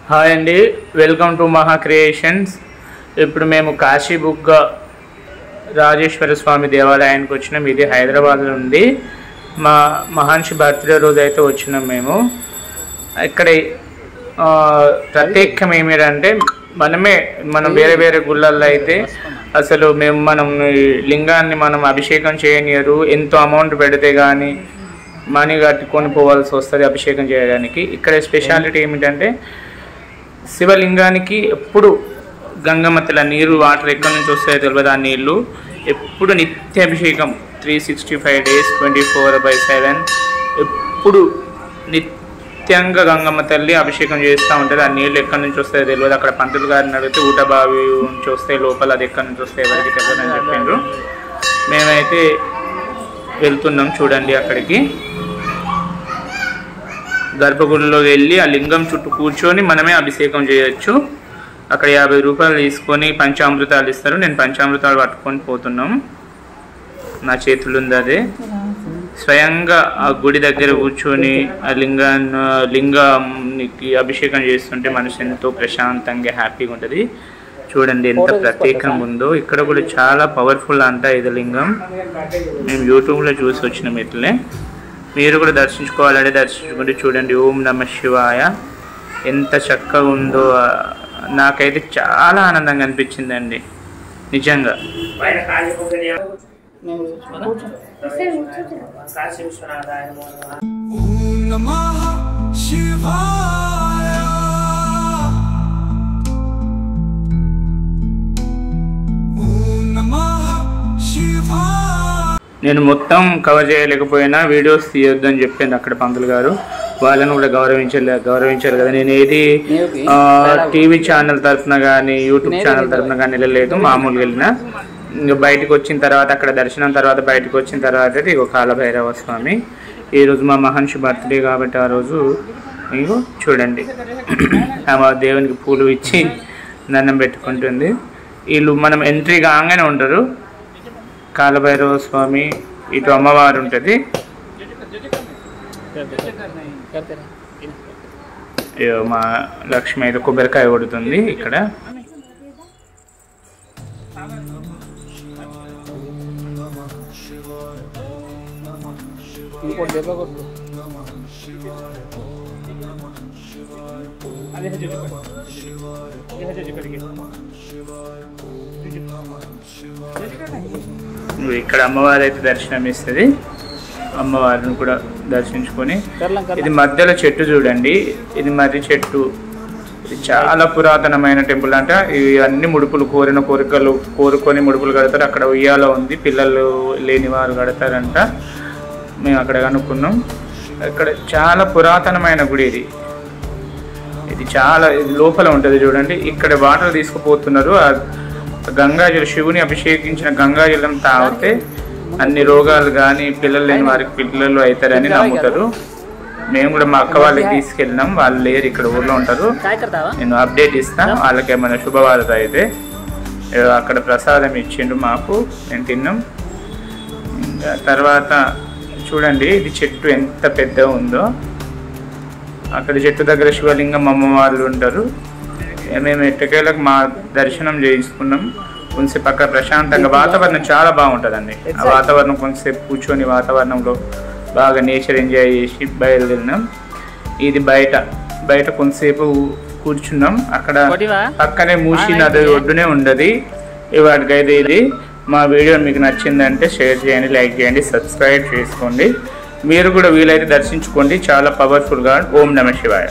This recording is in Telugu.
హాయ్ అండి, వెల్కమ్ టు మహా క్రియేషన్స్. ఇప్పుడు మేము కాశీబుగ్గ రాజేశ్వర స్వామి దేవాలయానికి వచ్చినాం. ఇది హైదరాబాద్లో ఉంది. మా మహర్షి బర్త్డే రోజు అయితే వచ్చినాం మేము. ఇక్కడ ప్రత్యేకం ఏమిటంటే మనం వేరే వేరే గుళ్ళల్లో అయితే అసలు మనం లింగాన్ని మనం అభిషేకం చేయనియరు. ఎంతో అమౌంట్ పెడితే కానీ మనీ కట్టుకొని పోవాల్సి వస్తుంది అభిషేకం చేయడానికి. ఇక్కడ స్పెషాలిటీ ఏమిటంటే శివలింగానికి ఎప్పుడు గంగమ్మతల నీరు వాటర్ ఎక్కడి నుంచి వస్తాయో తెలియదు. ఆ నీళ్ళు ఎప్పుడు నిత్య అభిషేకం 365 days 24/7 ఎప్పుడు నిత్యంగా గంగమ్మ తల్లి అభిషేకం చేస్తూ ఉంటుంది. ఆ నీళ్ళు ఎక్కడి నుంచి వస్తాయో తెలియదు. అక్కడ పంతులు గారిని అడిగితే ఊటబావి నుంచి వస్తాయి, లోపల అది ఎక్కడి నుంచి వస్తాయి ఎవరికి తెలియదని చెప్పారు. మేమైతే వెళ్తున్నాం. చూడండి, అక్కడికి గర్భగుడిలో వెళ్ళి ఆ లింగం చుట్టూ కూర్చొని మనమే అభిషేకం చేయొచ్చు. అక్కడ 50 రూపాయలు తీసుకొని పంచామృతాలు ఇస్తారు. నేను పంచామృతాలు పట్టుకొని పోతున్నాం. నా చేతులు ఉంది అదే. స్వయంగా ఆ గుడి దగ్గర కూర్చొని ఆ లింగానికి అభిషేకం చేస్తుంటే మనసు ఎంతో ప్రశాంతంగా హ్యాపీగా ఉంటుంది. చూడండి ఎంత ప్రత్యేకంగా ఉందో. ఇక్కడ కూడా చాలా పవర్ఫుల్ అంట ఇది లింగం. మేము యూట్యూబ్లో చూసి వచ్చినాం. ఇట్లే మీరు కూడా దర్శించుకోవాలంటే దర్శించుకుంటే చూడండి. ఓం నమః శివాయ. ఎంత చక్కగా ఉందో. నాకైతే చాలా ఆనందంగా అనిపించిందండి నిజంగా. నేను మొత్తం కవర్ చేయలేకపోయినా వీడియోస్ తీయొద్దని చెప్పింది అక్కడ పంతులు గారు. వాళ్ళని కూడా గౌరవించారు కదా. నేను ఏది టీవీ ఛానల్ తరఫున కానీ యూట్యూబ్ ఛానల్ తరఫున కానీ వెళ్ళలేదు. మామూలుగా వెళ్ళిన. ఇంకా బయటకు వచ్చిన తర్వాత అక్కడ దర్శనం తర్వాత బయటకు వచ్చిన తర్వాత ఇగో కాలభైరవ స్వామి. ఈరోజు మా మహర్షి బర్త్డే కాబట్టి ఆ రోజు ఇగో చూడండి ఆమె దేవునికి పూలు ఇచ్చి దండం పెట్టుకుంటుంది. వీళ్ళు మనం ఎంట్రీ కాగానే ఉంటారు. కాలభైరవ స్వామి, ఇటు అమ్మవారు ఉంటుంది. మా లక్ష్మి అయితే కొబ్బరికాయ కొడుతుంది ఇక్కడ. ఇక్కడ అమ్మవారు అయితే దర్శనం ఇస్తుంది. అమ్మవారిని కూడా దర్శించుకొని ఇది మధ్యలో చెట్టు చూడండి. ఇది మర్రి చెట్టు. ఇది చాలా పురాతనమైన టెంపుల్ అంట. ఇవి అన్ని ముడుపులు కోరికలు కోరుకొని ముడుపులు కడతారు. అక్కడ ఉయ్యాల ఉంది, పిల్లలు లేని వారు కడతారంట. మేము అక్కడ కనుక్కున్నాం. ఇక్కడ చాలా పురాతనమైన గుడి ఇది. ఇది చాలా లోపల ఉంటుంది చూడండి. ఇక్కడ వాటర్ తీసుకుపోతున్నారు. గంగాజలం, శివుని అభిషేకించిన గంగాజలం తాగితే అన్ని రోగాలు కానీ పిల్లలు లేని వారికి పిల్లలు అవుతారని నమ్ముతారు. మేము కూడా మా అక్క వాళ్ళకి తీసుకెళ్ళినాం. వాళ్ళు లేరు, ఇక్కడ ఊర్లో ఉంటారు. నేను అప్డేట్ ఇస్తాను. వాళ్ళకి ఏమైనా శుభవార్త అయితే. అక్కడ ప్రసాదం ఇచ్చిండు మాకు, మేము తిన్నాం. ఇంకా తర్వాత చూడండి ఇది చెట్టు ఎంత పెద్దగా ఉందో. అక్కడ చెట్టు దగ్గర శివలింగం అమ్మవార్లు ఉంటారు. మేము ఎట్టకేలకు మా దర్శనం చేయించుకున్నాం. కొంచెంసేపు అక్కడ ప్రశాంతంగా వాతావరణం చాలా బాగుంటుందండి. ఆ వాతావరణం కొంచెంసేపు కూర్చొని వాతావరణంలో బాగా నేచర్ ఎంజాయ్ చేసి బయలుదేరినాం. ఇది బయట కొంచెంసేపు కూర్చున్నాం. అక్కడ పక్కనే మూసి నది ఒడ్డునే ఉండదు. వాటికైతే ఇది మా వీడియో మీకు నచ్చిందంటే షేర్ చేయండి, లైక్ చేయండి, సబ్స్క్రైబ్ చేసుకోండి. మీరు కూడా వీలైతే దర్శించుకోండి. చాలా పవర్ఫుల్గా. ఓం నమః శివాయ.